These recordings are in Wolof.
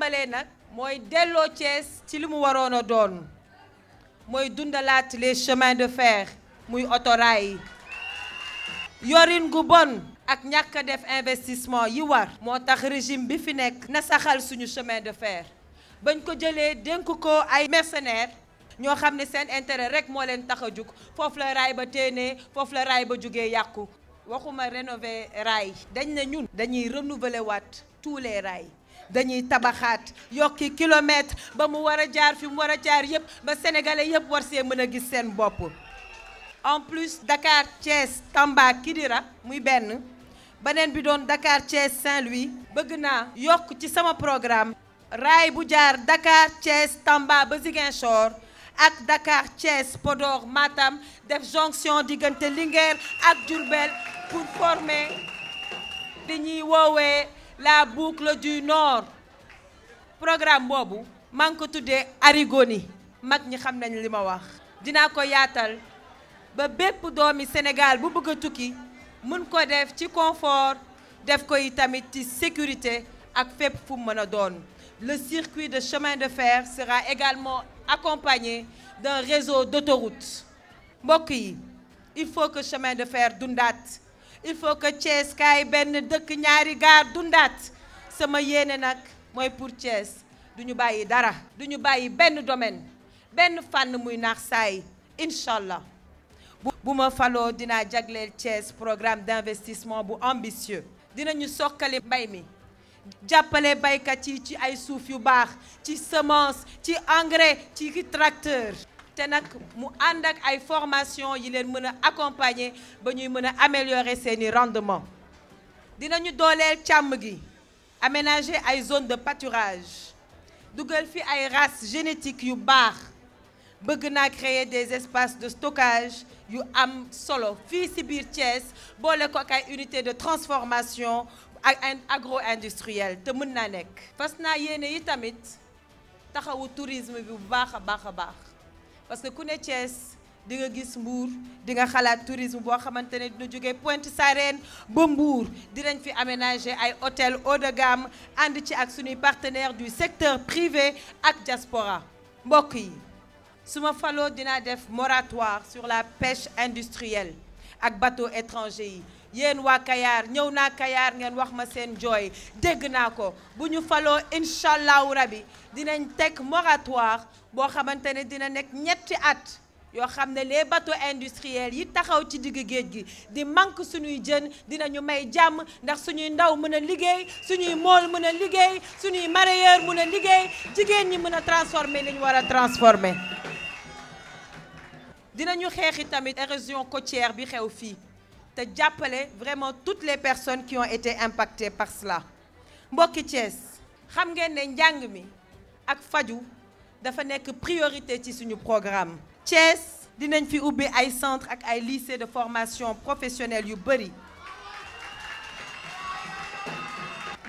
tàmbalee nag mooy delloo Thiès ci li mu waroon a doon mooy dundalaat les chemins de fer muy autorail yi yorin gu bon ak ñàkk a def investissement yi war moo tax régime bi fi nekk na saxal suñu chemin de fer bañ ko jëlee dénk ko ay mercenaires ñoo xam ne seen intérêt rek moo leen tax a jug foofu la raay ba téenee foofu la raay ba jugee yàqu waxuma rénover raay dañ ne ñun dañuy renouveler waat tous les rails dañuy tabaxaat yokki kilomètre ba mu war a jaar fi mu war a jaar yëpp ba sénégalais yëpp war see mën a gis seen bopp. En plus Dakar Thiès Tamba Kidira muy benn beneen bi doon Dakar Thiès Saint-Louis bëgg naa yokk ci sama programme raay bu jaar Dakar Thiès Tamba ba Ziguinchor ak Dakar Thiès Podor Matam def jonction diggante Linguère ak Diourbel pour former li ñuy woowee la boucle du nord programme boobu maa ngi ko tuddee Arigoni mag ñi xam nañ li ma wax dinaa ko yaatal ba bépp doomi Sénégal bu bëgg a tukki mën ko def ci confort def ko tamit ci sécurité ak fépp fu mu mën a doon. Le circuit de chemin de fer sera également accompagné d'un réseau d'autoroutes mbokk yi il faut que chemin de fer dundaat il faut que Thiès kaay benn dëkk ñaari gaar dundaat sama yéene nag mooy pour Thiès du ñu bàyyi dara du ñu bàyyi benn domaine benn fànn muy naax saay incha allah bu ma faloo dinaa jagleel Thiès programme d'investissement bu ambitieux dinañu sokkali mbay mi jàppale baykat yi ci ay suuf yu baax ci semence ci engrais ci tracteur te nag mu ànd ak ay formation yi leen mën a accompagner ba ñuy mën a améliorer seeni rendement dinañu dooleel càmm gi aménager ay zone de pâturage dugal fi ay races génétiques yu baax bëgg naa créer des espaces de stockage yu am solo fii ci biir Thiès boole ko ak ay unités de transformation ak agro-industriel te mën naa nekk. fas naa yéene yi tamit taxawu tourisme bi bu baax a baax a baax parce que ku ne Thiès di nga gis Mbour di nga xalaat tourisme boo xamante ne dina jógee Pointe Sarène ba Mbour dinañ fi aménager ay hôtel haut de gamme ànd ci ak suñuy partenaires du secteur privé ak diaspora mbokk yi su ma faloo dinaa def moratoire sur la pêche industrielle ak bateaux étrangers yi. yéen waa Kayar ñëw naa Kayar ngeen wax ma seen jooy dégg naa ko bu ñu faloo incha allahu rabi dinañ teg moratoire boo xamante ne dina nekk ñetti at yoo xam ne les bateaux industriels yi taxaw ci digg géej gi di manque suñuy jën dinañu may jàmm ndax suñuy ndaw mën a liggéey suñuy mool mën a liggéey suñuy mareyeur mën a liggéey jigéen ñi mën a transformer li ñu war a transformer. dinañu xeexi tamit érosion côtière bi xew fii. te jàppale vraiment toutes les personnes qui ont été impactées par cela mbokki Thiès xam ngeen ne njàng mi ak faju dafa nekk priorité ci suñu programme. Thiès dinañ fi ubbi ay centre ak ay lycée de formation professionnelle yu bëri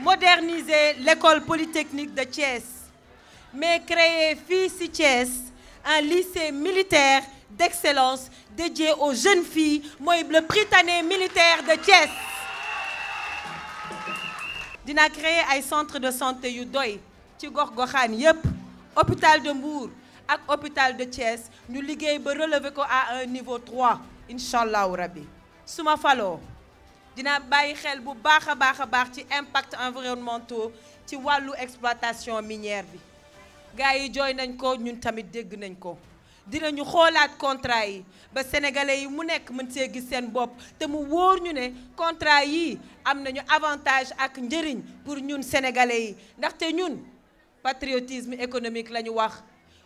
moderniser l'école polytechnique de Thiès mais créer fii ci Thiès un lycée militaire d'excellence dédié aux jeunes filles mooy le Prytanée militaire de Thiès. dina créer ay centre de santé yu doy ci gox-goxaan yépp hôpital de Mbour ak hôpital de Thiès ñu liggéey ba relever ko à un niveau 3 incha allahu rabbi su ma faloo dina bàyyi xel bu baax a baax ci impact environnementaux ci wàllu exploitation minière bi gars yi jooy nañ ko ñun tamit dégg nañ ko. dinañu xoolaat contrat yi ba sénégalais yi mu nekk mën see gis seen bopp te mu wóor ñu ne contrat yi am nañu avantage ak njëriñ pour ñun sénégalais yi ndaxte ñun patriotisme économique la ñu wax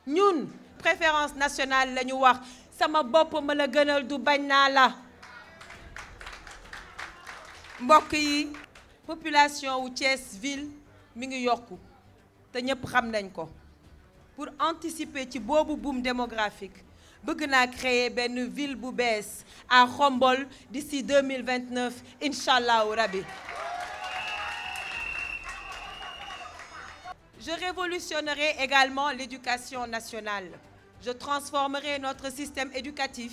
ñun préférence nationale la ñu wax sama bopp ma la gënal du bañ naa la mbokk yi population wu Thiès ville mi ngi yokku te ñëpp xam nañ ko. Pour anticiper ci boobu boom démographique bëgg naa créer benn ville bu bees à Khombole d'ici 2029 incha allahu rabbi. Je révolutionnerai également l'éducation nationale. Je transformerai notre système éducatif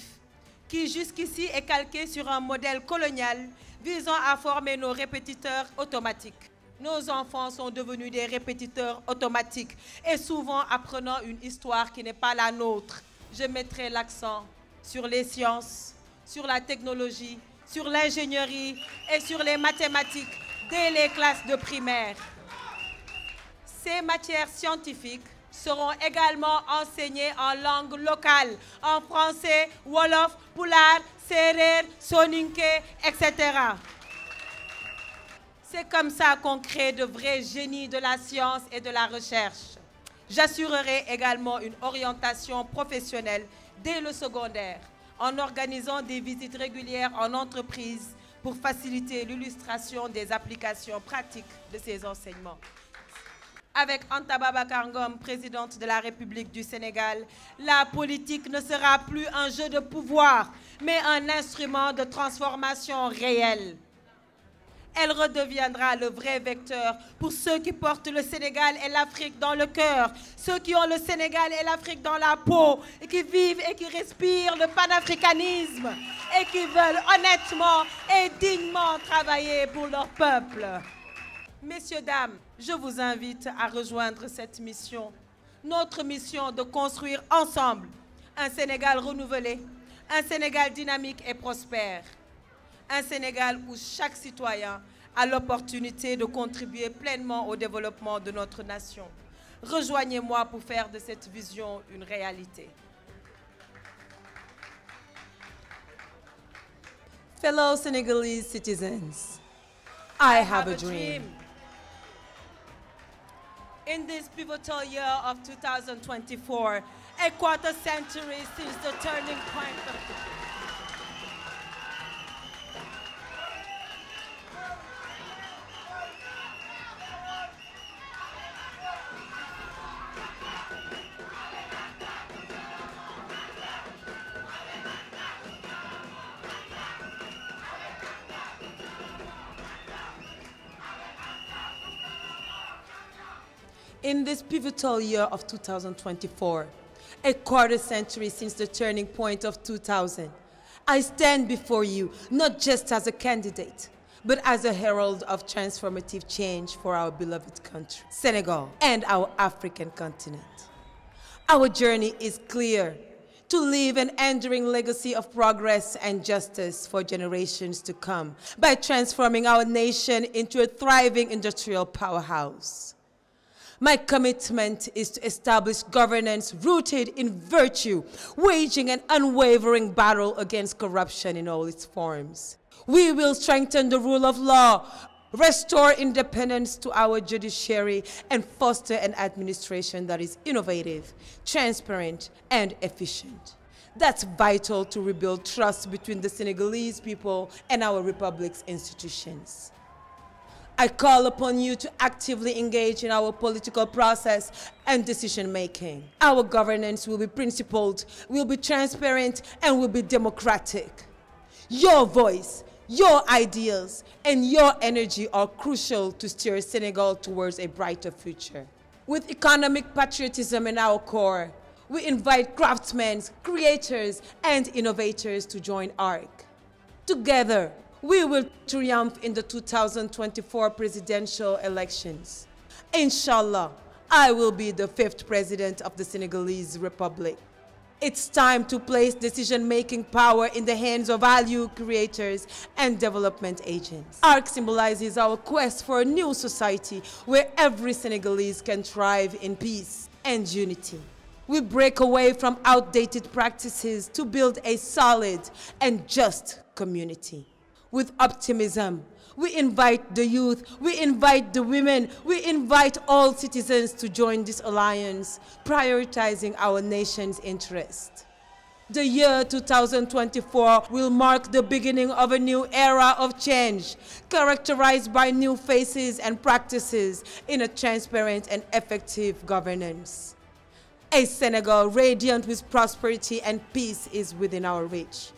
qui jusqu'ici est calqué sur un modèle colonial visant à former nos répétiteurs automatiques. Nos enfants sont devenus des répétiteurs automatiques et souvent apprenant une histoire qui n'est pas la nôtre. Je mettrai l'accent sur les sciences, sur la technologie, sur l'ingénierie et sur les mathématiques dès les classes de primaire. Ces matières scientifiques seront également enseignées en langue locale, en français, wolof, pulaar, séeréer, soninké, etc. C'est comme ça qu'on crée de vrais génies de la science et de la recherche. J'assurerai également une orientation professionnelle dès le secondaire, en organisant des visites régulières en entreprise pour faciliter l'illustration des applications pratiques de ces enseignements. Avec Anta Babacar Ngom, présidente de la République du Sénégal, la politique ne sera plus un jeu de pouvoir, mais un instrument de transformation réelle. Elle redeviendra le vrai vecteur pour ceux qui portent le Sénégal et l'Afrique dans le cœur, ceux qui ont le Sénégal et l'Afrique dans la peau, et qui vivent et qui respirent le panafricanisme, et qui veulent honnêtement et dignement travailler pour leur peuple. Messieurs, dames, je vous invite à rejoindre cette mission, notre mission de construire ensemble un Sénégal renouvelé, un Sénégal dynamique et prospère, un Sénégal où chaque citoyen a l'opportunité de contribuer pleinement au développement de notre nation. Rejoignez-moi pour faire de cette vision une réalité. Fellow Senegalese citizens, I have a dream. In this pivotal year of 2024, a quarter century since the turning point of In this pivotal year of 2024, a quarter century since the turning point of 2000, I stand before you not just as a candidate, but as a herald of transformative change for our beloved country, Senegal, and our African continent. Our journey is clear: to leave an enduring legacy of progress and justice for generations to come by transforming our nation into a thriving industrial powerhouse. My commitment is to establish governance rooted in virtue, waging an unwavering battle against corruption in all its forms. We will strengthen the rule of law, restore independence to our judiciary, and foster an administration that is innovative, transparent, and efficient. That's vital to rebuild trust between the Senegalese people and our republic's institutions. I call upon you to actively engage in our political process and decision-making. Our governance will be principled, will be transparent, and will be democratic. Your voice, your ideas, and your energy are crucial to steer Senegal towards a brighter future. With economic patriotism in our core, we invite craftsmen, creators, and innovators to join ARC. Together, we will triumph in the 2024 presidential elections. Inshallah, I will be the 5th president of the Senegalese Republic. It's time to place decision-making power in the hands of value creators and development agents. ARC symbolizes our quest for a new society where every Senegalese can thrive in peace and unity. We break away from outdated practices to build a solid and just community. With optimism, we invite the youth, we invite the women, we invite all citizens to join this alliance, prioritizing our nation's interest. The year 2024 will mark the beginning of a new era of change, characterized by new faces and practices in a transparent and effective governance. A Senegal radiant with prosperity and peace is within our reach.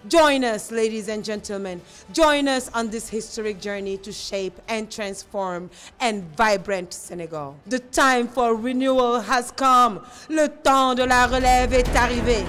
Join us, ladies and gentlemen. Join us on this historic journey to shape and transform a vibrant Senegal. The time for renewal has come. Le temps de la relève est arrivé.